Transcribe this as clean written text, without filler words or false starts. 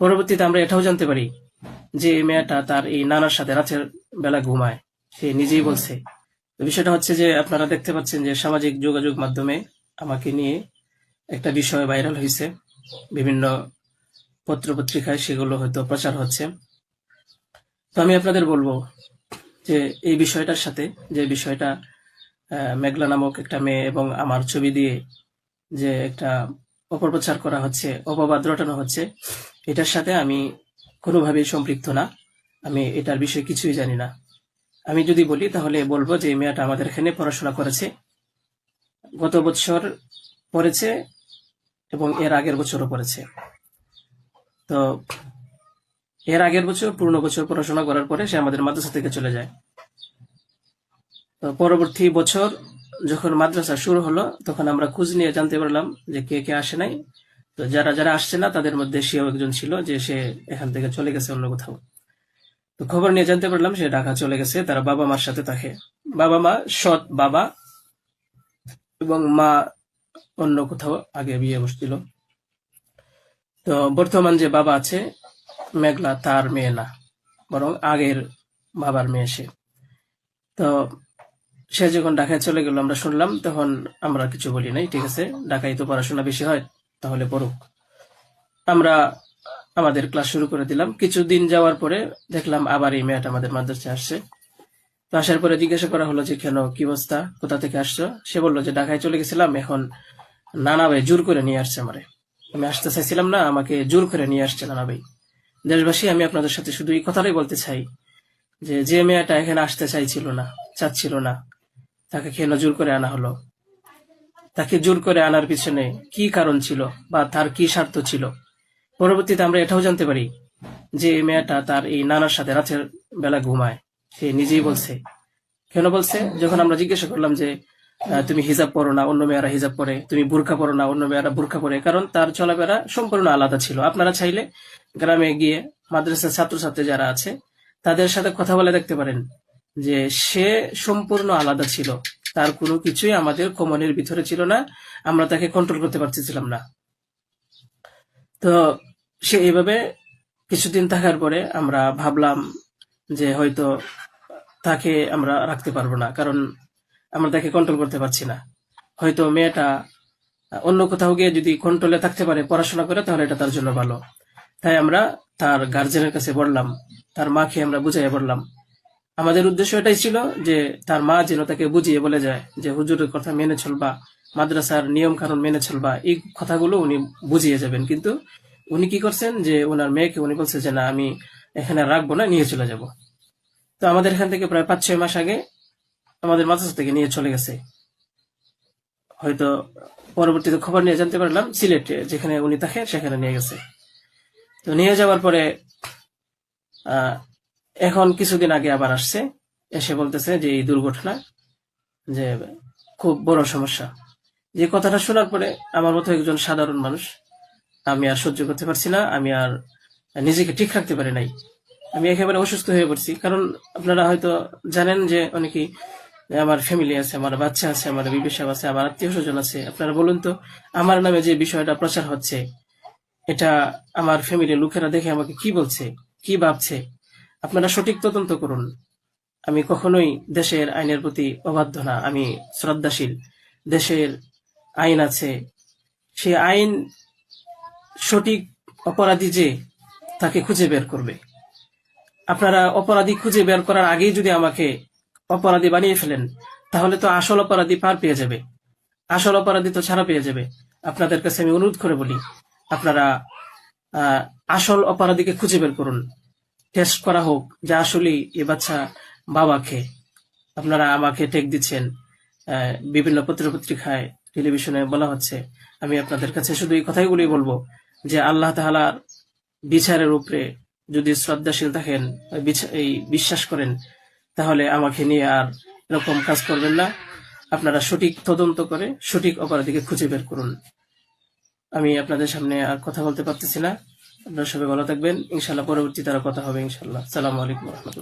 পরবর্তীতে আমরা এটাও জানতে পারি যে এই মেয়েটা তার এই নানার সাথে রাতের বেলা ঘুমায়, সে নিজেই বলছে। তো বিষয়টা হচ্ছে যে আপনারা দেখতে পাচ্ছেন যে সামাজিক যোগাযোগ মাধ্যমে আমাকে নিয়ে একটা বিষয় ভাইরাল হয়েছে, বিভিন্ন পত্র পত্রিকায় সেগুলো হয়তো প্রচার হচ্ছে। তো আমি আপনাদের বলবো যে এই বিষয়টার সাথে, যে বিষয়টা মেঘলা নামক একটা মেয়ে এবং আমার ছবি দিয়ে যে একটা অপপ্রচার করা হচ্ছে, অপবাদ রটানো হচ্ছে, এটার সাথে আমি কোনোভাবেই সম্পৃক্ত না। আমি এটার বিষয়ে কিছুই জানি না। আমি যদি বলি তাহলে বলবো যে এই মেয়েটা আমাদের এখানে পড়াশোনা করেছে, গত বছর পড়েছে এবং এর আগের বছরও পড়েছে। তো এর আগের বছর পূর্ণ বছর পড়াশোনা করার পরে সে আমাদের মাদ্রাসা থেকে চলে যায়। তো পরবর্তী বছর যখন মাদ্রাসা শুরু হলো তখন আমরা খোঁজ নিয়ে জানতে পারলাম যে কে কে আসে নাই। তো যারা যারা আসছে না তাদের মধ্যে সেও একজন ছিল, যে সে এখান থেকে চলে গেছে অন্য কোথাও। তো খবর নিয়ে জানতে পারলাম সে ঢাকা চলে গেছে, তারা বাবা মার সাথে থাকে। বাবা মা সৎ বাবা এবং মা অন্য কোথাও আগে বিয়ে বসছিল। তো বর্তমান যে বাবা আছে মেঘলা, তার মেয়ে না, বরং আগের বাবার মেয়ে সে। তো সে যখন ঢাকায় চলে গেল আমরা শুনলাম, তখন আমরা কিছু বলি নাই, ঠিক আছে, ঢাকায় তো পড়াশোনা বেশি হয়, তাহলে পড়ুক। আমরা আমাদের ক্লাস শুরু করে দিলাম। কিছুদিন যাওয়ার পরে দেখলাম আবার এই মেয়েটা আমাদের মাদ্রাসায় আসছে। তো আসার পরে জিজ্ঞাসা করা হলো যে কেন, কি অবস্থা, কোথা থেকে আসছো? সে বললো যে ঢাকায় চলে গেছিলাম, এখন নানা ভাই জোর করে নিয়ে আসছে আমারে। আমি আসতে চাইছিলাম না, আমাকে জোর করে নিয়ে আসছে নানা ভাই। দেশবাসী, আমি আপনাদের সাথে শুধু এই কথাটাই বলতে চাই যে যে মেয়েটা এখানে আসতে চাইছিল না, চাচ্ছিল না, তাকে কেন জোর করে আনা হলো? তাকে জোর করে আনার পিছনে কি কারণ ছিল বা তার কি স্বার্থ ছিল? পরবর্তীতে আমরা এটাও জানতে পারি যে এই মেয়েটা তার এই নানার সাথে রাতের বেলা ঘুমায়, সে নিজেই বলছে। কেন বলছে? যখন আমরা জিজ্ঞাসা করলাম যে তুমি হিজাব পরো না, অন্য মেয়েরা হিজাব পরে, তুমি বুরকা পরো না, অন্য মেয়েরা বুরকা পরে, কারণ তার চলাফেরা সম্পূর্ণ আলাদা ছিল। আপনারা চাইলে গ্রামে গিয়ে মাদ্রাসার ছাত্রছাত্রী যারা আছে তাদের সাথে কথা বলে দেখতে পারেন যে সে সম্পূর্ণ আলাদা ছিল, তার কোনো কিছুই আমাদের কমনের ভিতরে ছিল না, আমরা তাকে কন্ট্রোল করতে পারতেছিলাম না। তো সে এইভাবে কিছুদিন থাকার পরে আমরা ভাবলাম যে হয়তো তাকে আমরা রাখতে পারবো না, কারণ আমরা তাকে কন্ট্রোল করতে পারছি না। হয়তো মেয়েটা অন্য কোথাও গিয়ে যদি কন্ট্রোলে থাকতে পারে, পড়াশোনা করে, তাহলে এটা তার জন্য ভালো। তাই আমরা তার গার্জেনের কাছে বললাম, তার মাকে আমরা বুঝাইয়া বললাম। আমাদের উদ্দেশ্য এটাই ছিল যে তার মা যেন তাকে বুঝিয়ে বলে যায় যে হুজুরের কথা মেনে চলবা, মাদ্রাসার নিয়ম কানুন মেনে চলবা, এই কথাগুলো উনি বুঝিয়ে যাবেন। কিন্তু উনি কি করছেন যে ওনার মেয়েকে উনি বলছে যে না, আমি এখানে রাখবো না, নিয়ে চলে যাব। তো আমাদের এখান থেকে প্রায় 5-6 মাস আগে আমাদের মাদ্রাসা থেকে নিয়ে চলে গেছে। হয়তো পরবর্তীতে খবর নিয়ে জানতে পারলাম সিলেটে যেখানে উনি থাকেন সেখানে নিয়ে গেছে। তো নিয়ে যাওয়ার পরে এখন কিছুদিন আগে আবার আসছে, এসে বলতেছে যে এই দুর্ঘটনা, যে খুব বড় সমস্যা। যে কথাটা শোনার পরে আমার মতো একজন সাধারণ মানুষ, আমি আর সহ্য করতে পারছি না, আমি আর নিজেকে ঠিক রাখতে পারি নাই। আমি একেবারে অসুস্থ হয়ে পড়ছি। কারণ আপনারা হয়তো জানেন যে অনেকেই, আমার ফ্যামিলি আছে, আমার বাচ্চা আছে, আমার বিবি সাহেব আছে, আমার আত্মীয় স্বজন আছে। আপনারা বলুন তো, আমার নামে যে বিষয়টা প্রচার হচ্ছে, এটা আমার ফ্যামিলির লোকেরা দেখে আমাকে কি বলছে, কি ভাবছে? আপনারা সঠিক তদন্ত করুন। আমি কখনোই দেশের আইনের প্রতি অবাধ্য না, আমি শ্রদ্ধাশীল। দেশের আইন আছে, সে আইন সঠিক অপরাধী যে তাকে খুঁজে বের করবে। আপনারা অপরাধী খুঁজে বের করার আগেই যদি আমাকে অপরাধী বানিয়ে ফেলেন, তাহলে তো আসল অপরাধী পার পেয়ে যাবে, আসল অপরাধী তো ছাড়া পেয়ে যাবে। আপনাদের কাছে আমি অনুরোধ করে বলি, আপনারা আসল অপরাধীকে খুঁজে বের করুন, টেস্ট করা হোক যে আসলেই এ বাচ্চা বাবাকে। আপনারা আমাকে টেক দিচ্ছেন, বিভিন্ন পত্রপত্রিকায়, টেলিভিশনে বলা হচ্ছে। আমি আপনাদের কাছে শুধু এই কথাইগুলোই বলবো যে আল্লাহ তাআলার বিচারের উপরে যদি শ্রদ্ধাশীল থাকেন, এই বিশ্বাস করেন, তাহলে আমাকে নিয়ে আর এরকম কাজ করবেন না। আপনারা সঠিক তদন্ত করে সঠিক অপরাধীকে খুঁজে বের করুন। আমি আপনাদের সামনে আর কথা বলতে পারতেছি না। আপনারা সবাই ভালো থাকবেন, ইনশাল্লাহ পরবর্তীতে আরো কথা হবে ইনশাল্লাহ। আসসালামু আলাইকুম ওয়া রাহমাতুল্লাহ।